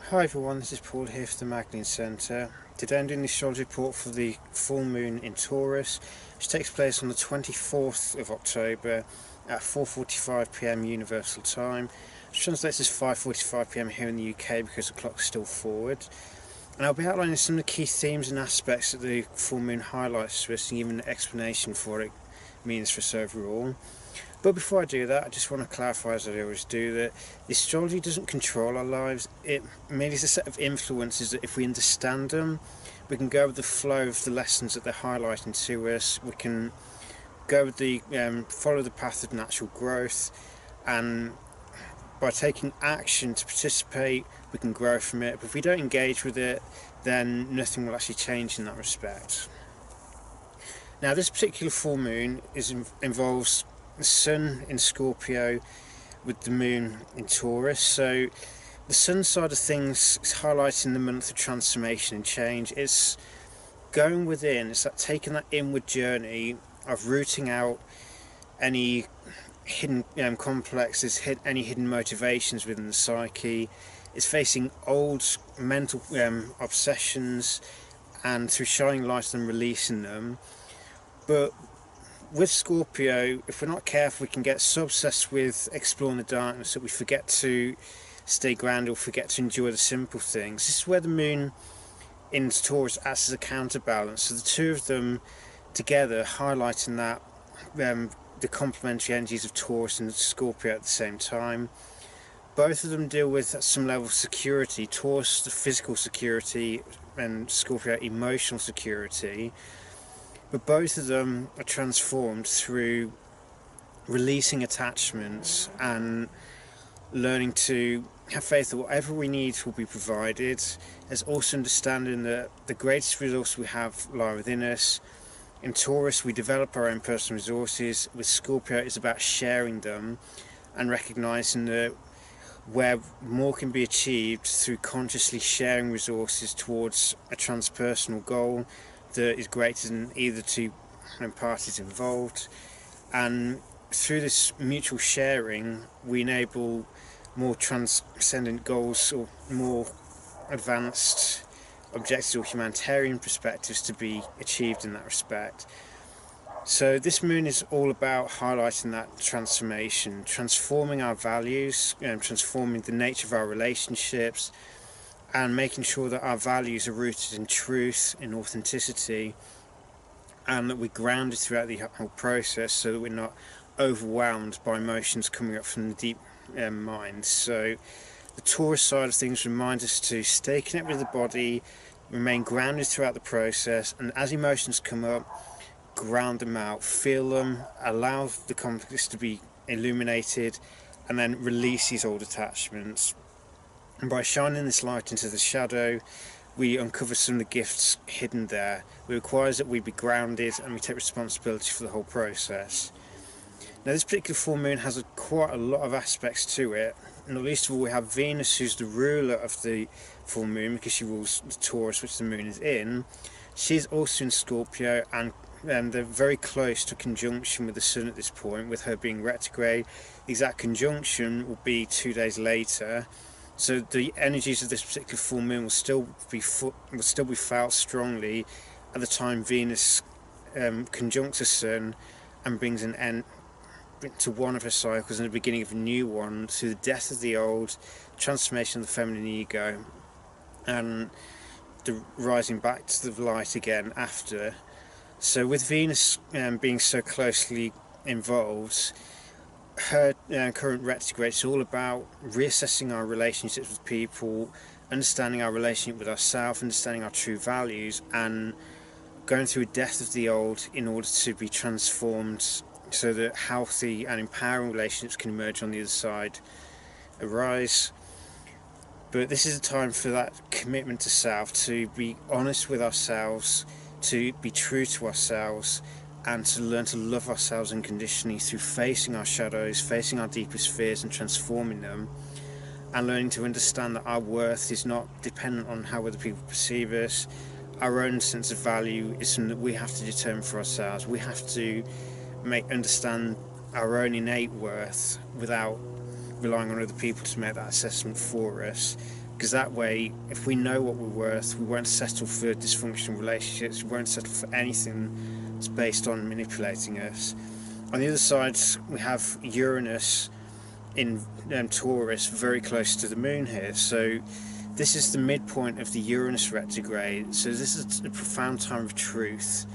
Hi everyone, this is Paul here for the Magdalene Centre. Today I'm doing the astrology report for the full moon in Taurus, which takes place on the 24th of October at 4:45 PM Universal Time, which translates as 5:45 PM here in the UK because the clock's still forward. And I'll be outlining some of the key themes and aspects that the full moon highlights to us and giving an explanation for what it means for us overall. But before I do that, I just want to clarify, as I always do, that the astrology doesn't control our lives. It merely is a set of influences that if we understand them, we can go with the flow of the lessons that they're highlighting to us. We can go with the follow the path of natural growth, and by taking action to participate, we can grow from it. But if we don't engage with it, then nothing will actually change in that respect. Now, this particular full moon involves the sun in Scorpio with the moon in Taurus. So the sun side of things is highlighting the month of transformation and change. It's going within, it's like taking that inward journey of rooting out any hidden complexes, any hidden motivations within the psyche. It's facing old mental obsessions, and through shining light on them, releasing them. But with Scorpio, if we're not careful, we can get so obsessed with exploring the darkness that we forget to stay grounded or forget to enjoy the simple things. This is where the moon in Taurus acts as a counterbalance. So the two of them together highlighting that the complementary energies of Taurus and Scorpio at the same time. Both of them deal with at some level of security. Taurus, the physical security, and Scorpio, emotional security. But both of them are transformed through releasing attachments and learning to have faith that whatever we need will be provided. There's also understanding that the greatest resource we have lie within us. In Taurus, we develop our own personal resources. With Scorpio, it's about sharing them and recognizing that where more can be achieved through consciously sharing resources towards a transpersonal goal that is greater than either two parties involved. And through this mutual sharing, we enable more transcendent goals or more advanced objectives or humanitarian perspectives to be achieved in that respect. So this moon is all about highlighting that transformation, transforming our values, transforming the nature of our relationships, and making sure that our values are rooted in truth, in authenticity, and that we're grounded throughout the whole process so that we're not overwhelmed by emotions coming up from the deep mind. So the Taurus side of things reminds us to stay connected with the body, remain grounded throughout the process, and as emotions come up, ground them out, feel them, allow the conflicts to be illuminated, and then release these old attachments. And by shining this light into the shadow, we uncover some of the gifts hidden there. It requires that we be grounded and we take responsibility for the whole process. Now, this particular full moon has quite a lot of aspects to it. Not least of all, we have Venus, who's the ruler of the full moon because she rules the Taurus, which the moon is in. She's also in Scorpio, and they're very close to conjunction with the sun at this point, with her being retrograde. The exact conjunction will be 2 days later. So the energies of this particular full moon will still be felt strongly at the time Venus conjuncts the sun and brings an end to one of her cycles and the beginning of a new one, through the death of the old, transformation of the feminine ego, and the rising back to the light again after. So with Venus being so closely involved, her current retrograde is all about reassessing our relationships with people, understanding our relationship with ourselves, understanding our true values, and going through a death of the old in order to be transformed so that healthy and empowering relationships can emerge on the other side, arise. But this is a time for that commitment to self, to be honest with ourselves, to be true to ourselves, and to learn to love ourselves unconditionally through facing our shadows, facing our deepest fears and transforming them, and learning to understand that our worth is not dependent on how other people perceive us. Our own sense of value is something that we have to determine for ourselves. We have to understand our own innate worth without relying on other people to make that assessment for us. because that way, if we know what we're worth, we won't settle for dysfunctional relationships, we won't settle for anything that's based on manipulating us. On the other side, we have Uranus in Taurus, very close to the moon here, so this is the midpoint of the Uranus retrograde, so this is a profound time of truth.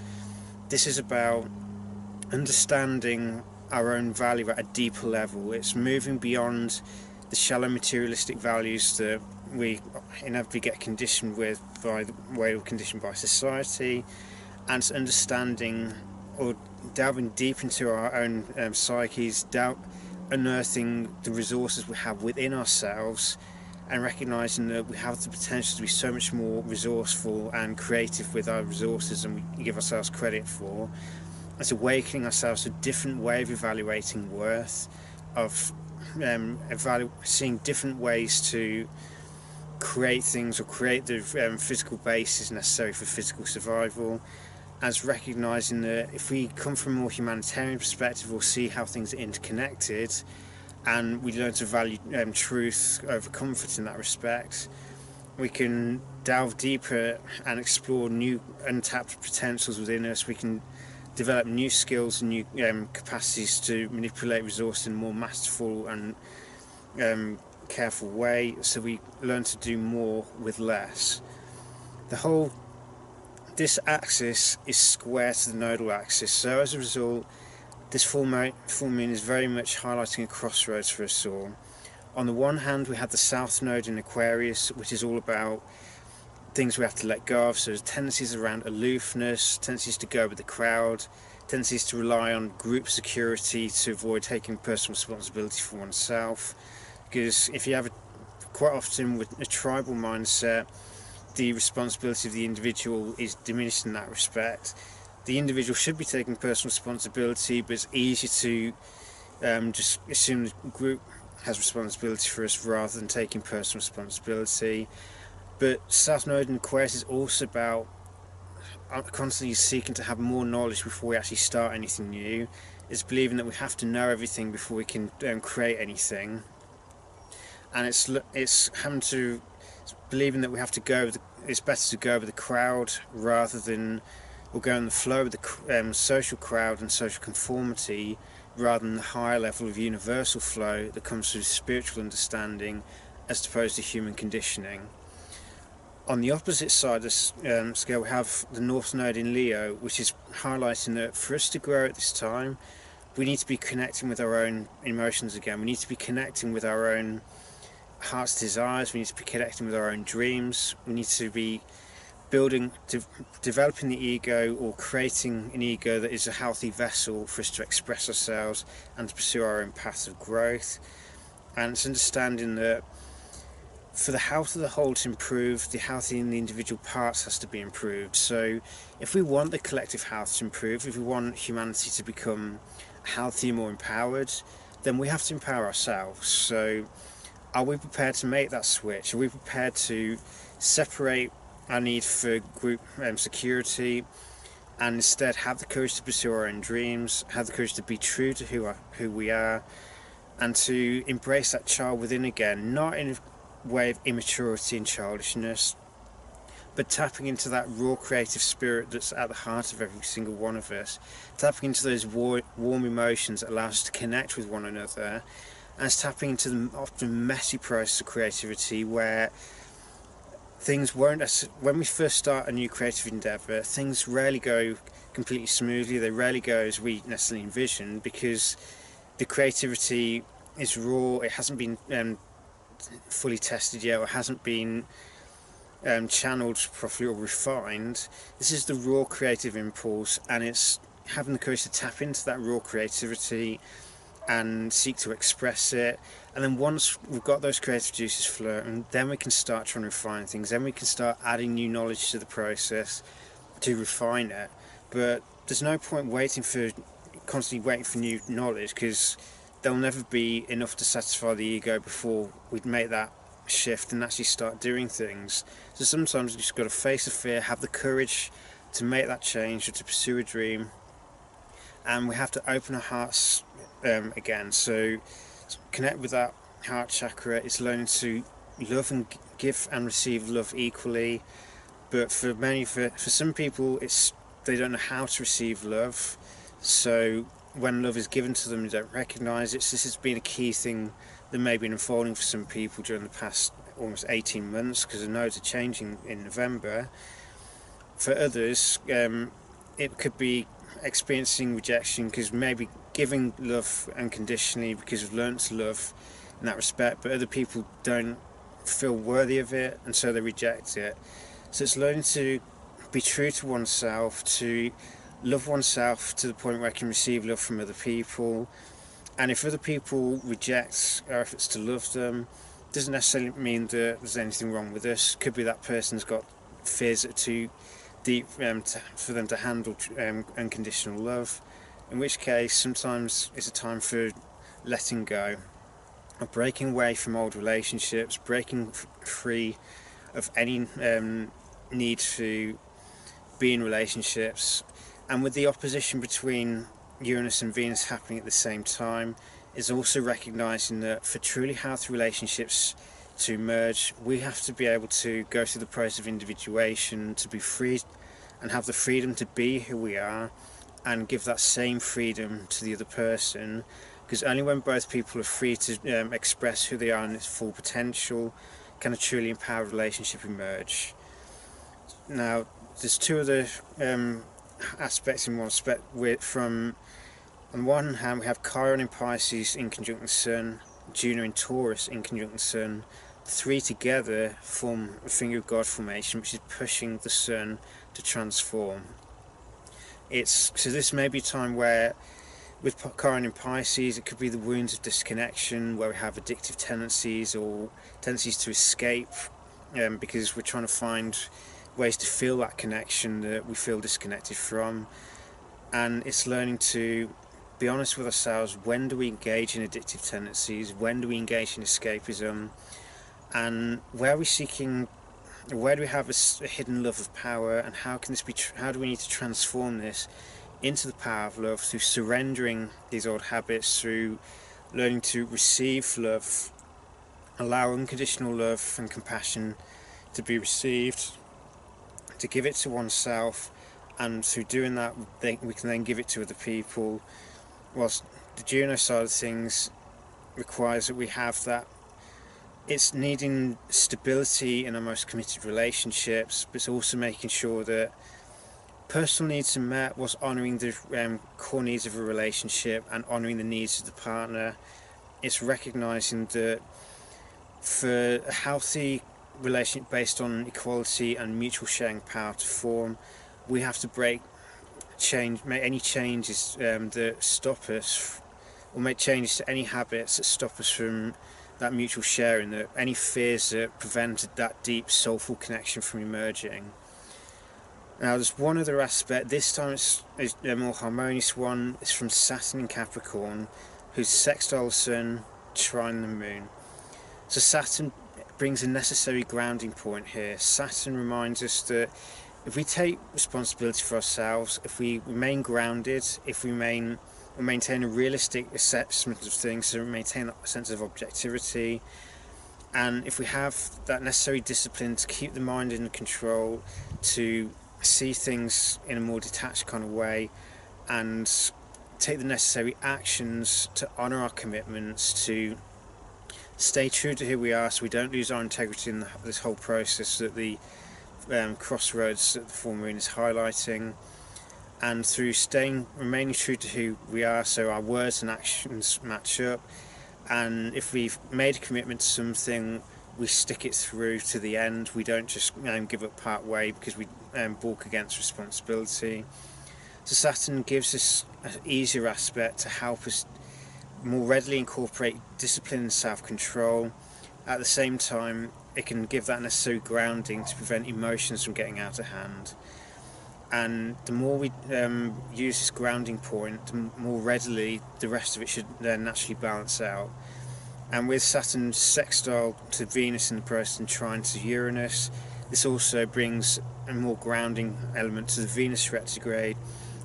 This is about understanding our own value at a deeper level. It's moving beyond the shallow materialistic values that we inevitably get conditioned with by the way we're conditioned by society, and it's understanding or delving deep into our own psyches, unearthing the resources we have within ourselves, and recognizing that we have the potential to be so much more resourceful and creative with our resources than we give ourselves credit for. It's awakening ourselves to a different way of evaluating worth, of seeing different ways to create things or create the physical basis necessary for physical survival, as recognizing that if we come from a more humanitarian perspective, we'll see how things are interconnected, and we learn to value truth over comfort in that respect. We can delve deeper and explore new untapped potentials within us. We can develop new skills and new capacities to manipulate resources in a more masterful and careful way, so we learn to do more with less. This axis is square to the nodal axis, so as a result, this full moon is very much highlighting a crossroads for us all. On the one hand, we have the South Node in Aquarius, which is all about things we have to let go of, so there's tendencies around aloofness, tendencies to go with the crowd, tendencies to rely on group security to avoid taking personal responsibility for oneself. Because if you have quite often with a tribal mindset, the responsibility of the individual is diminished in that respect. The individual should be taking personal responsibility, but it's easier to just assume the group has responsibility for us rather than taking personal responsibility. But South Node in Aquarius is also about constantly seeking to have more knowledge before we actually start anything new. It's believing that we have to know everything before we can create anything, and it's believing that we have to go. It's better to go with the crowd rather than or go in the flow with the social crowd and social conformity, rather than the higher level of universal flow that comes through spiritual understanding as opposed to human conditioning. On the opposite side of the scale, we have the North Node in Leo, which is highlighting that for us to grow at this time, we need to be connecting with our own emotions again. We need to be connecting with our own heart's desires. We need to be connecting with our own dreams. We need to be developing the ego, or creating an ego that is a healthy vessel for us to express ourselves and to pursue our own path of growth. And it's understanding that for the health of the whole to improve, the health in the individual parts has to be improved. So if we want the collective health to improve, if we want humanity to become healthier, more empowered, then we have to empower ourselves. So are we prepared to make that switch? Are we prepared to separate our need for group security and instead have the courage to pursue our own dreams, have the courage to be true to who we are, and to embrace that child within again, not in a way of immaturity and childishness, but tapping into that raw creative spirit that's at the heart of every single one of us, tapping into those warm emotions that allow us to connect with one another, and it's tapping into the often messy process of creativity where things won't, when we first start a new creative endeavour, things rarely go completely smoothly, they rarely go as we necessarily envision, because the creativity is raw, it hasn't been fully tested yet, or hasn't been channeled properly or refined. This is the raw creative impulse, and it's having the courage to tap into that raw creativity and seek to express it. And then once we've got those creative juices flowing, then we can start trying to refine things, then we can start adding new knowledge to the process to refine it. But there's no point constantly waiting for new knowledge, because there'll never be enough to satisfy the ego before we'd make that shift and actually start doing things. So sometimes you just got to face the fear, have the courage to make that change or to pursue a dream, and we have to open our hearts again. So connect with that heart chakra. It's learning to love and give and receive love equally, but for some people, they don't know how to receive love. So when love is given to them, they don't recognise it. So this has been a key thing that may have been unfolding for some people during the past almost 18 months, because the nodes are changing in November. For others, it could be experiencing rejection because maybe giving love unconditionally because we've learned to love in that respect, but other people don't feel worthy of it and so they reject it. So it's learning to be true to oneself, to love oneself to the point where I can receive love from other people. And if other people reject our efforts to love them, it doesn't necessarily mean that there's anything wrong with us. It could be that person's got fears that are too deep for them to handle unconditional love, in which case sometimes it's a time for letting go, of breaking away from old relationships, breaking free of any need to be in relationships. And with the opposition between Uranus and Venus happening at the same time, is also recognising that for truly healthy relationships to emerge, we have to be able to go through the process of individuation, to be free and have the freedom to be who we are, and give that same freedom to the other person, because only when both people are free to express who they are in its full potential can a truly empowered relationship emerge. Now, there's two other aspects in one respect. From on one hand, we have Chiron in Pisces in conjunct the Sun, Juno in Taurus in conjunct the Sun. The three together form a finger of God formation, which is pushing the Sun to transform. So this may be a time where, with Chiron in Pisces, it could be the wounds of disconnection, where we have addictive tendencies or tendencies to escape, because we're trying to find ways to feel that connection that we feel disconnected from. And it's learning to be honest with ourselves. When do we engage in addictive tendencies? When do we engage in escapism? And where are we seeking? Where do we have a hidden love of power? And how can this be? How do we need to transform this into the power of love through surrendering these old habits, through learning to receive love, allow unconditional love and compassion to be received, to give it to oneself, and through doing that, we can then give it to other people. Whilst the Juno side of things requires that we have that. It's needing stability in our most committed relationships, but it's also making sure that personal needs are met whilst honouring the core needs of a relationship and honouring the needs of the partner. It's recognising that for a healthy relationship based on equality and mutual sharing power to form, we have to make any changes that stop us, or make changes to any habits that stop us from that mutual sharing, that any fears that prevented that deep soulful connection from emerging. Now there's one other aspect, this time it's a more harmonious one. It's from Saturn in Capricorn, who's sextile the Sun, trine the Moon. So Saturn brings a necessary grounding point here. Saturn reminds us that if we take responsibility for ourselves, if we remain grounded, if we maintain a realistic assessment of things, so we maintain that sense of objectivity, and if we have that necessary discipline to keep the mind in control, to see things in a more detached kind of way, and take the necessary actions to honour our commitments, to stay true to who we are so we don't lose our integrity in this whole process that the crossroads that the full moon is highlighting, and through remaining true to who we are so our words and actions match up, and if we've made a commitment to something, we stick it through to the end. We don't just give up part way because we balk against responsibility. So Saturn gives us an easier aspect to help us more readily incorporate discipline and self-control. At the same time, it can give that necessary grounding to prevent emotions from getting out of hand. And the more we use this grounding point, the more readily the rest of it should then naturally balance out. And with Saturn sextile to Venus in the process and trine to Uranus, this also brings a more grounding element to the Venus retrograde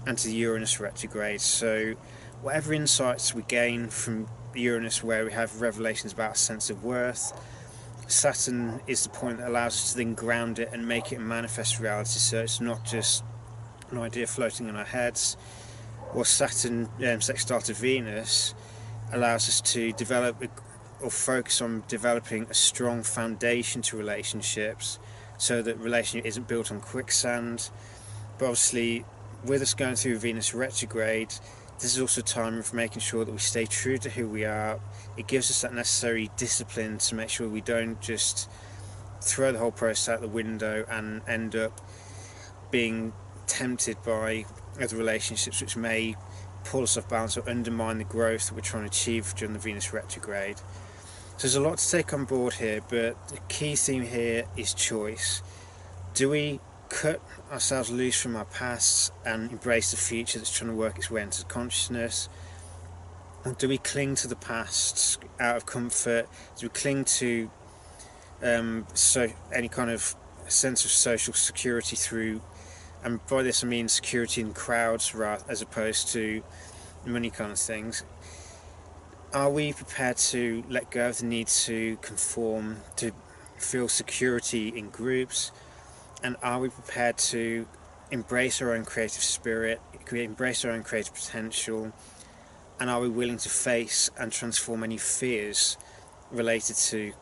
and to the Uranus retrograde. So whatever insights we gain from Uranus, where we have revelations about a sense of worth, Saturn is the point that allows us to then ground it and make it a manifest reality, so it's not just an idea floating in our heads. Or Saturn sextile to Venus allows us to develop or focus on developing a strong foundation to relationships, so that relationship isn't built on quicksand. But obviously, with us going through Venus retrograde, this is also a time of making sure that we stay true to who we are. It gives us that necessary discipline to make sure we don't just throw the whole process out the window and end up being tempted by other relationships which may pull us off balance or undermine the growth that we're trying to achieve during the Venus retrograde. So there's a lot to take on board here, but the key theme here is choice. Do we cut ourselves loose from our past and embrace the future that's trying to work its way into consciousness? Or do we cling to the past out of comfort? Do we cling to any kind of sense of social security through, and by this I mean security in crowds as opposed to money kind of things? Are we prepared to let go of the need to conform, to feel security in groups? And are we prepared to embrace our own creative spirit, embrace our own creative potential? And are we willing to face and transform any fears related to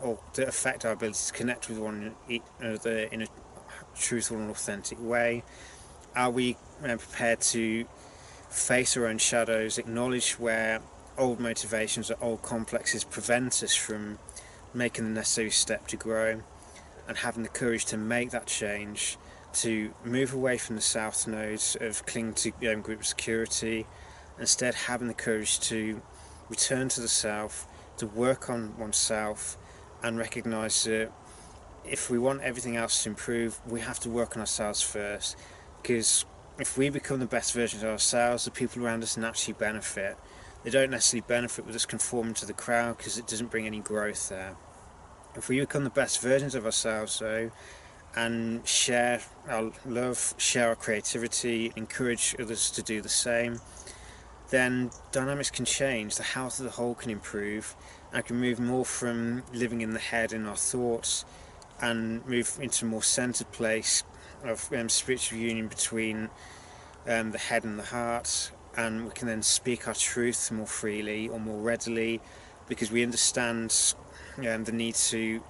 or that affect our ability to connect with one another in a truthful and authentic way? Are we prepared to face our own shadows, acknowledge where old motivations or old complexes prevent us from making the necessary step to grow, and having the courage to make that change, to move away from the south nodes of clinging to group security, instead having the courage to return to the self, to work on oneself, and recognise that if we want everything else to improve, we have to work on ourselves first. Because if we become the best version of ourselves, the people around us naturally benefit. They don't necessarily benefit with us conforming to the crowd, because it doesn't bring any growth there. If we become the best versions of ourselves though, and share our love, share our creativity, encourage others to do the same, then dynamics can change, the health of the whole can improve, and can move more from living in the head and our thoughts, and move into a more centered place of spiritual union between the head and the heart, and we can then speak our truth more freely or more readily, because we understand the need to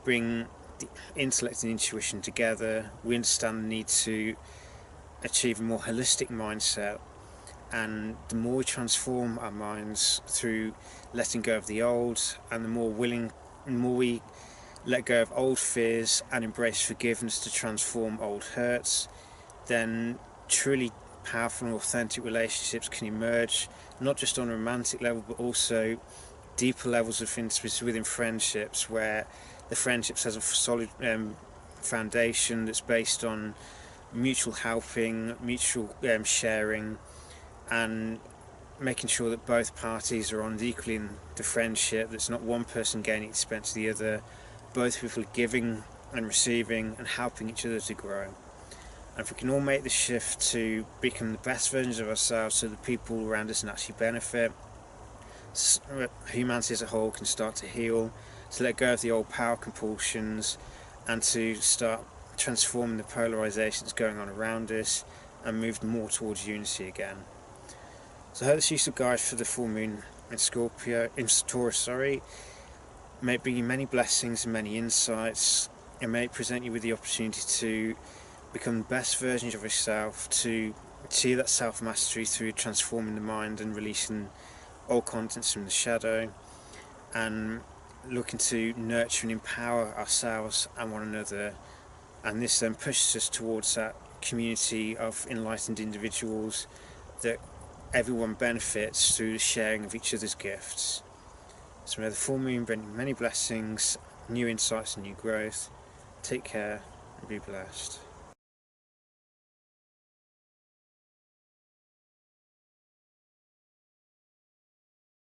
bring the intellect and intuition together. We understand the need to achieve a more holistic mindset, and the more we transform our minds through letting go of the old, and the more we let go of old fears and embrace forgiveness to transform old hurts, then truly powerful and authentic relationships can emerge, not just on a romantic level, but also deeper levels of intimacy within friendships, where the friendships has a solid foundation that's based on mutual helping, mutual sharing, and making sure that both parties are on equally in the friendship. That's not one person gaining at the expense of the other. Both people are giving and receiving and helping each other to grow. And if we can all make the shift to become the best versions of ourselves, so the people around us can actually benefit, humanity as a whole can start to heal, to let go of the old power compulsions, and to start transforming the polarization that's going on around us, and move more towards unity again. So I hope this useful guide for the full moon in Taurus, may it bring you many blessings and many insights, and may it present you with the opportunity to become the best versions of yourself, to achieve that self-mastery through transforming the mind and releasing old contents from the shadow, and looking to nurture and empower ourselves and one another. And this then pushes us towards that community of enlightened individuals that everyone benefits through the sharing of each other's gifts. So may the full moon bring you many blessings, new insights and new growth. Take care and be blessed.